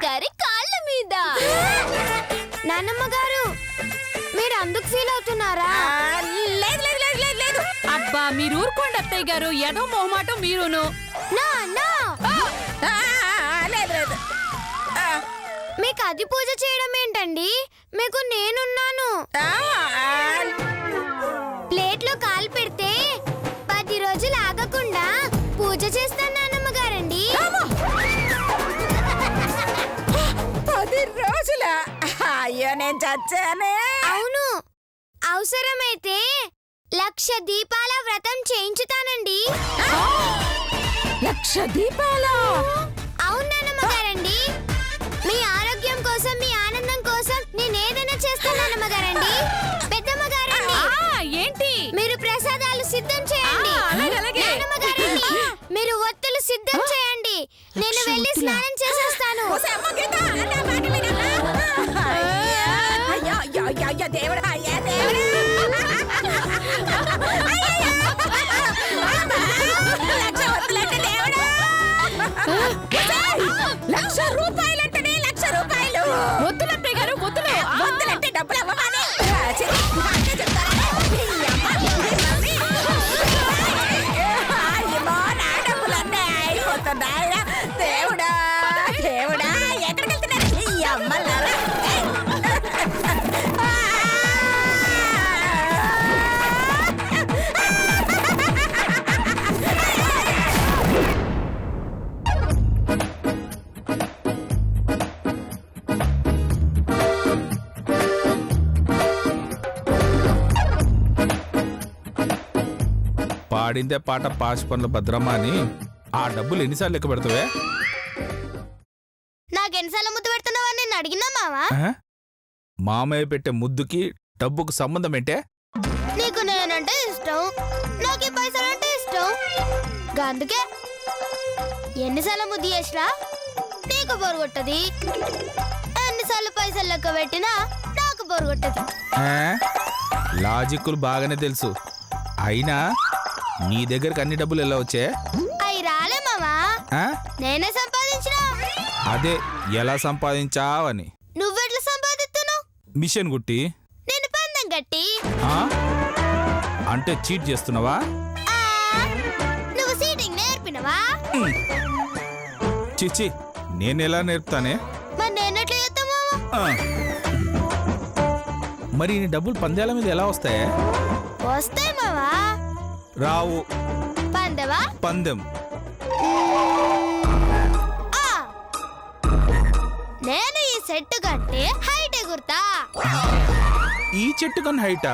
గారి కాళ్ళ మీద. నానమ్మ గారు మీరు అందుకు ఫీల్ అవుతున్నారా? లేదు లేదు లేదు లేదు లేదు. అబ్బా మీరు ఊరుకోండి అత్తయ్య గారు, ఏదో మొహమాటం మీరును. లేదు లేదు. మీకు అది పూజ చేయడం ఏంటండి? మీకు నేనున్నాను. ప్లేట్లో కాలు పెడితే 10 రోజులు ఆగకుండా పూజ చేస్తాను నానమ్మ గారండి. 10 రోజుల? అయ్యో నేను చచ్చానే. అవును, అవసరమైతే 1,00,000 దీపాల వ్రతం చేయించుతానండి. 1,00,000 దీపాల? అవును నానమ్మ గారండి, మీ ఆరోగ్యం కోసం మీ ఆనందం కోసం నేనేదైనా చేస్తాను నానమ్మ గారండి. పెద్దమ్మ గారండి ఏంటి? మీరు ప్రసాదాలు సిద్ధం చేయండి. నానమ్మ గారండి మీరు ఒత్తులు సిద్ధం చేయండి. నేను వెళ్ళి స్నానం చేసేస్తాను. దేవుడా అయ్యా దేవుడా, 1,00,000 ఒత్తులంటే దేవుడా, 1,00,000 రూపాయలంటేనే 1,00,000 రూపాయలు. వద్దులు అత్తయ్య గారు, వద్దులు. వద్దులంటే డబ్బులు అవ్వమని నా డబ్బులన్నీ అయిపోతున్నాయి. దేవుడా దేవుడా, ఎక్కడికి వెళ్తున్నారు ఈ అమ్మలారా? పాడిందే పాట పాసి పనుల భద్రమ్మ అని ఆ డబ్బులు ఎన్నిసార్లు లెక్క పెడతావే? నాకెన్నిసార్లు ముద్దు పెడుతున్నావని నేను అడిగినా మావా? మామయ్య పెట్టే ముద్దుకి డబ్బుకు సంబంధం ఏంటే? నీకు నేనంటే ఇష్టం, నాకు ఈ పైసలంటే ఇష్టం, అందుకే ఎన్నిసార్లు ముద్దు చేసినా నీకు బొరుగొట్టది, ఎన్నిసార్లు పైసలు లెక్క పెట్టినా నాకు బొరుగొట్టది. లాజిక్కులు బాగానే తెలుసు, అయినా నీ దగ్గరకు అన్ని డబ్బులు ఎలా వచ్చే? అయి రాలే మావా, నేనే సంపాదించినా. అదే ఎలా సంపాదించావని. నువ్వెట్లా సంపాదిస్తున్నావు? మిషన్ గుట్టి. నేను పందెం కట్టి. అంటే చీట్ చేస్తున్నావా? నువ్వు సీటింగ్ నేర్పినవా? చిచ్చి, నేనెలా నేర్పుతానే? మరి నేనెట్లా చేస్తావా? మరి నీ డబ్బులు పందేల మీద ఎలా వస్తాయే? వస్తాయి మావా. రావు. పందెవా? పందెం. నేను ఈ సెట్ కట్టి హైట్ ఎగురుతా. ఈ చెట్టు కన్నా హైటా?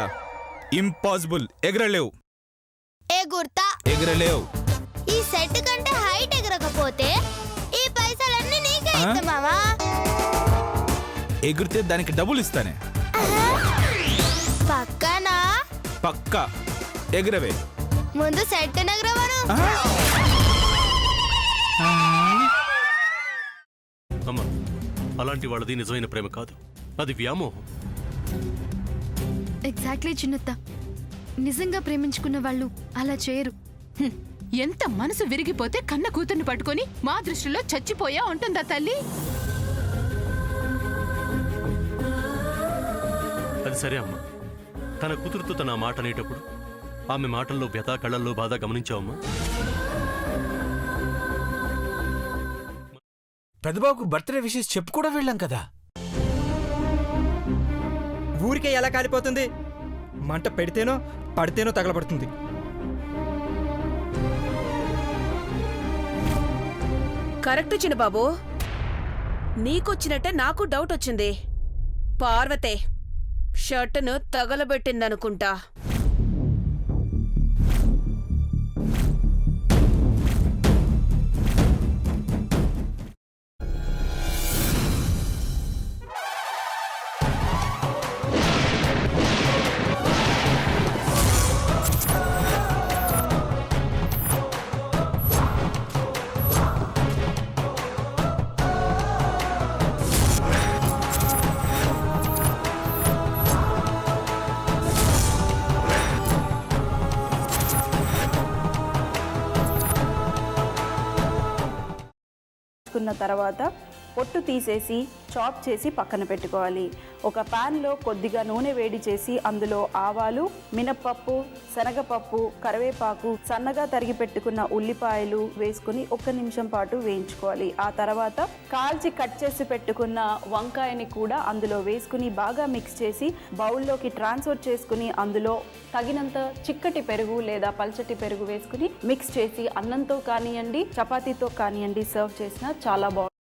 ఇంపాసిబుల్, ఎగరలేవు. ఎగురుతా. ఎగరలేవు. ఈ సెట్ కంటే హైట్ ఎగరకపోతే ఈ పైసలన్నీ నీకే ఇస్తా మావా. ఎగిరితే దానికి డబ్బులు ఇస్తానే. పక్కనా? పక్కా. ఎగరవే. ముందు సెట్ ఎగరవను. అమ్మా, అలాంటి వాళ్ళది నిజమైన ప్రేమ కాదు, అది వ్యామోహం. ఎగ్జాక్ట్లీ చిన్నత్త, నిజంగా ప్రేమించుకున్న వాళ్ళు అలా చేయరు. ఎంత మనసు విరిగిపోతే కన్న కూతుర్ని పట్టుకొని మా దృష్టిలో చచ్చిపోయా ఉంటుందా తల్లి? అది సరే అమ్మా, తన కూతురుతో తన మాట అనేటప్పుడు ఆమె మాటల్లో వ్యథ, కళ్ళల్లో బాధ గమనించావమ్మా? పెద్దబాబుకు బర్త్డే విషెస్ చెప్పు కూడా వెళ్ళాం కదా. ఊరికే ఎలా కాలిపోతుంది? మంట పెడితేనో పడితేనో తగలబడుతుంది. కరెక్ట్ చిన్నబాబు, నీకొచ్చినట్టే నాకు డౌట్ వచ్చింది. పార్వతే షర్టును తగలబెట్టిందనుకుంటా. తర్వాత పొట్టు తీసేసి చాప్ చేసి పక్కన పెట్టుకోవాలి. ఒక ప్యాన్లో కొద్దిగా నూనె వేడి చేసి అందులో ఆవాలు, మినప్పప్పు, శనగపప్పు, కరివేపాకు, సన్నగా తరిగి పెట్టుకున్న ఉల్లిపాయలు వేసుకుని 1 నిమిషం పాటు వేయించుకోవాలి. ఆ తర్వాత కాల్చి కట్ చేసి పెట్టుకున్న వంకాయని కూడా అందులో వేసుకుని బాగా మిక్స్ చేసి బౌల్లోకి ట్రాన్స్ఫర్ చేసుకుని అందులో తగినంత చిక్కటి పెరుగు లేదా పల్చటి పెరుగు వేసుకుని మిక్స్ చేసి అన్నంతో కానివ్వండి, చపాతీతో కానివ్వండి సర్వ్ చేసినా చాలా బాగుంటుంది.